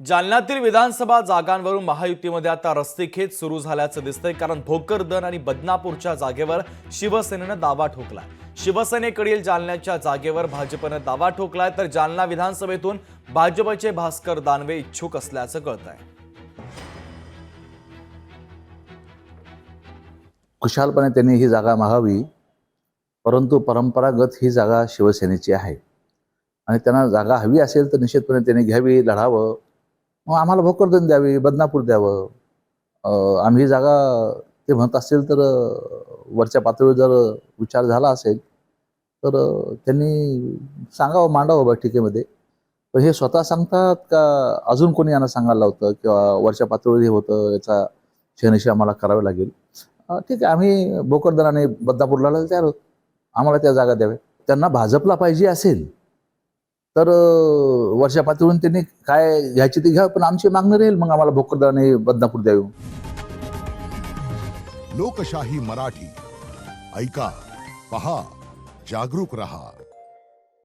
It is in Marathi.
जालन्यातील विधानसभा जागांवरून महायुतीमध्ये आता रस्सीखेच सुरू झाल्याचं दिसतंय, कारण भोकरदन आणि बदनापूरच्या जागेवर शिवसेनेनं दावा ठोकलाय. शिवसेनेकडील जालन्याच्या जागेवर भाजपनं दावा ठोकलाय, तर जालना विधानसभेतून भाजपचे भास्कर दानवे इच्छुक असल्याचं कळतंय. खुशालपणे त्यांनी ही जागा मागावी, परंतु परंपरागत ही जागा शिवसेनेची आहे आणि त्यांना जागा हवी असेल तर निश्चितपणे त्यांनी घ्यावी, लढावं. मग आम्हाला भोकरदन द्यावी, बदनापूर द्यावं. आम्ही ही जागा ते म्हणत असतील तर वरच्या पातळीवर जर विचार झाला असेल तर त्यांनी सांगावं, मांडावं बैठकीमध्ये. पण हे स्वतः सांगतात का अजून कोणी यांना सांगायला लावतं किंवा वरच्या पातळीवर हे होतं, याचा शहानिशा आम्हाला करावी लागेल. ठीक आहे, आम्ही भोकरदन आणि बदनापूरला तयार आहोत. आम्हाला त्या जागा द्याव्या. त्यांना भाजपला पाहिजे असेल तर वरच्या पातळीवरून त्यांनी काय घ्यायची ती घ्या, पण आमची मागणी राहील मग आम्हाला भोकरदन आणि बदनापूर द्यावी. लोकशाही मराठी ऐका, पहा, जागरूक रहा.